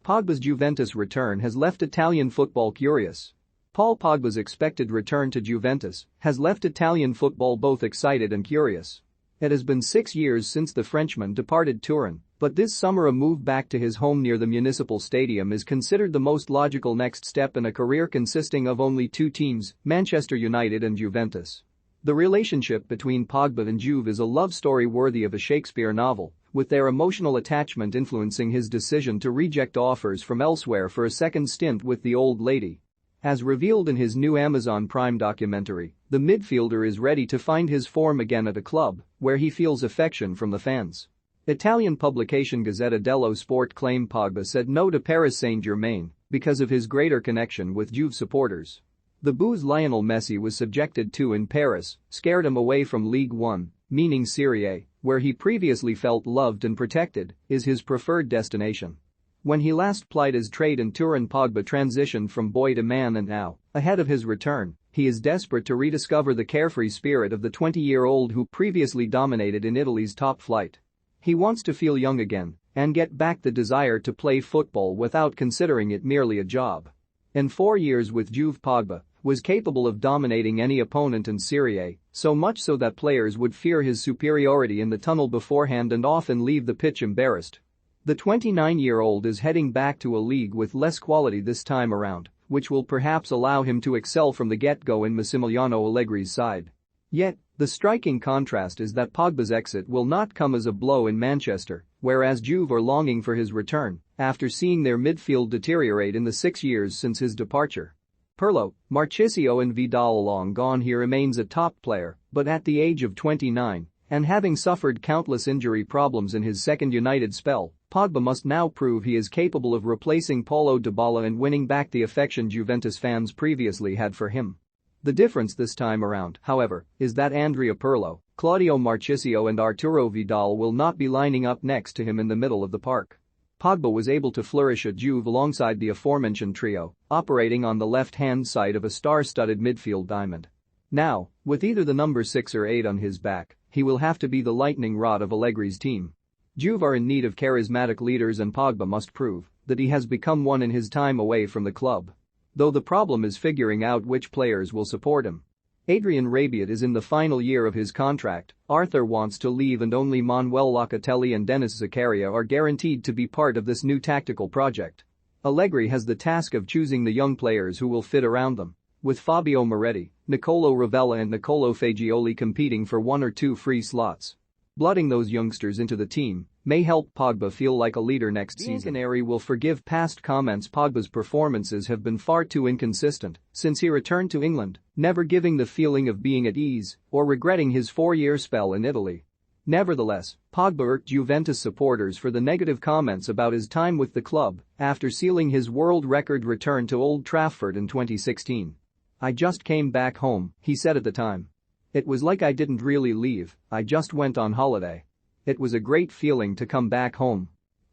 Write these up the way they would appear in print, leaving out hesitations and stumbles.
Pogba's Juventus return has left Italian football curious. Paul Pogba's expected return to Juventus has left Italian football both excited and curious. It has been 6 years since the Frenchman departed Turin, but this summer a move back to his home near the Municipal Stadium is considered the most logical next step in a career consisting of only two teams, Manchester United and Juventus. The relationship between Pogba and Juve is a love story worthy of a Shakespeare novel, with their emotional attachment influencing his decision to reject offers from elsewhere for a second stint with the old lady. As revealed in his new Amazon Prime documentary, the midfielder is ready to find his form again at a club where he feels affection from the fans. Italian publication Gazzetta dello Sport claimed Pogba said no to Paris Saint-Germain because of his greater connection with Juve supporters. The booze Lionel Messi was subjected to in Paris scared him away from Ligue 1, meaning Serie A, where he previously felt loved and protected, is his preferred destination. When he last plied his trade in Turin, Pogba transitioned from boy to man, and now, ahead of his return, he is desperate to rediscover the carefree spirit of the 20-year-old who previously dominated in Italy's top flight. He wants to feel young again and get back the desire to play football without considering it merely a job. In 4 years with Juve, Pogba was capable of dominating any opponent in Serie A, so much so that players would fear his superiority in the tunnel beforehand and often leave the pitch embarrassed. The 29-year-old is heading back to a league with less quality this time around, which will perhaps allow him to excel from the get-go in Massimiliano Allegri's side. Yet, the striking contrast is that Pogba's exit will not come as a blow in Manchester, whereas Juve are longing for his return after seeing their midfield deteriorate in the 6 years since his departure. Pirlo, Marchisio and Vidal long gone, he remains a top player, but at the age of 29, and having suffered countless injury problems in his second United spell, Pogba must now prove he is capable of replacing Paulo Dybala and winning back the affection Juventus fans previously had for him. The difference this time around, however, is that Andrea Pirlo, Claudio Marchisio and Arturo Vidal will not be lining up next to him in the middle of the park. Pogba was able to flourish at Juve alongside the aforementioned trio, operating on the left-hand side of a star-studded midfield diamond. Now, with either the number 6 or 8 on his back, he will have to be the lightning rod of Allegri's team. Juve are in need of charismatic leaders, and Pogba must prove that he has become one in his time away from the club. Though the problem is figuring out which players will support him. Adrian Rabiot is in the final year of his contract, Arthur wants to leave, and only Manuel Locatelli and Denis Zakaria are guaranteed to be part of this new tactical project. Allegri has the task of choosing the young players who will fit around them, with Fabio Moretti, Nicolo Ravella and Nicolo Fagioli competing for 1 or 2 free slots. Blooding those youngsters into the team may help Pogba feel like a leader next season. Canary will forgive past comments. Pogba's performances have been far too inconsistent since he returned to England, never giving the feeling of being at ease or regretting his 4-year spell in Italy. Nevertheless, Pogba irked Juventus supporters for the negative comments about his time with the club after sealing his world record return to Old Trafford in 2016. "I just came back home," he said at the time. "It was like I didn't really leave, I just went on holiday. It was a great feeling to come back home."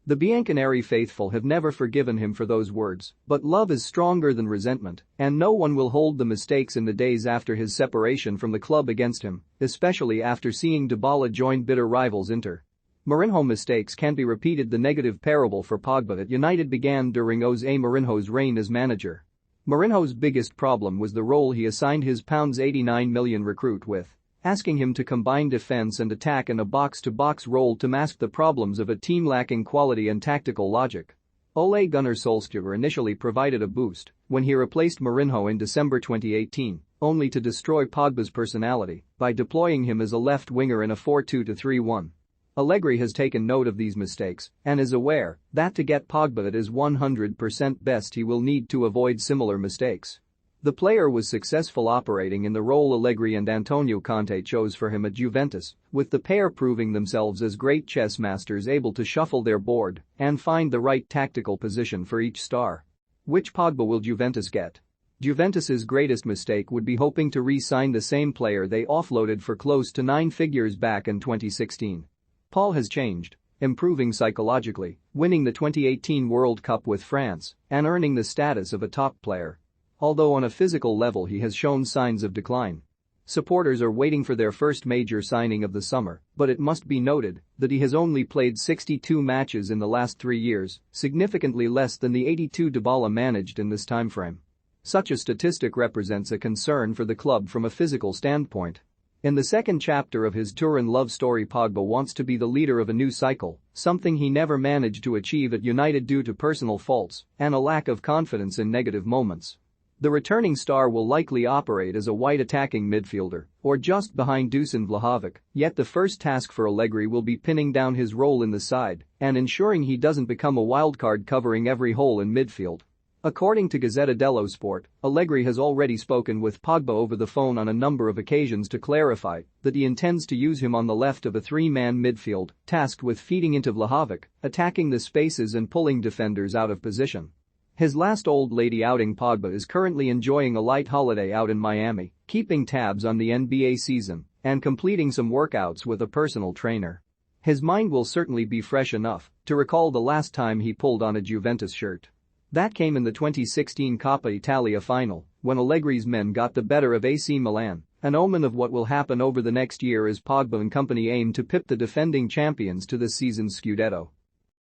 The Bianconeri faithful have never forgiven him for those words, but love is stronger than resentment, and no one will hold the mistakes in the days after his separation from the club against him, especially after seeing Dybala join bitter rivals Inter. Mourinho mistakes can't be repeated. The negative parable for Pogba at United began during Jose Mourinho's reign as manager. Mourinho's biggest problem was the role he assigned his £89 million recruit with, asking him to combine defense and attack in a box-to-box role to mask the problems of a team lacking quality and tactical logic. Ole Gunnar Solskjaer initially provided a boost when he replaced Mourinho in December 2018, only to destroy Pogba's personality by deploying him as a left winger in a 4-2-3-1. Allegri has taken note of these mistakes and is aware that to get Pogba at his 100% best he will need to avoid similar mistakes. The player was successful operating in the role Allegri and Antonio Conte chose for him at Juventus, with the pair proving themselves as great chess masters able to shuffle their board and find the right tactical position for each star. Which Pogba will Juventus get? Juventus's greatest mistake would be hoping to re-sign the same player they offloaded for close to 9 figures back in 2016. Paul has changed, improving psychologically, winning the 2018 World Cup with France, and earning the status of a top player. Although on a physical level he has shown signs of decline. Supporters are waiting for their first major signing of the summer, but it must be noted that he has only played 62 matches in the last 3 years, significantly less than the 82 Dybala managed in this timeframe. Such a statistic represents a concern for the club from a physical standpoint. In the second chapter of his Turin love story, Pogba wants to be the leader of a new cycle, something he never managed to achieve at United due to personal faults and a lack of confidence in negative moments. The returning star will likely operate as a wide attacking midfielder or just behind Dusan Vlahovic, yet the first task for Allegri will be pinning down his role in the side and ensuring he doesn't become a wildcard covering every hole in midfield. According to Gazzetta dello Sport, Allegri has already spoken with Pogba over the phone on a number of occasions to clarify that he intends to use him on the left of a three-man midfield, tasked with feeding into Vlahovic, attacking the spaces and pulling defenders out of position. His last old lady outing, Pogba is currently enjoying a light holiday out in Miami, keeping tabs on the NBA season and completing some workouts with a personal trainer. His mind will certainly be fresh enough to recall the last time he pulled on a Juventus shirt. That came in the 2016 Coppa Italia final, when Allegri's men got the better of AC Milan, an omen of what will happen over the next year as Pogba and company aim to pip the defending champions to this season's Scudetto.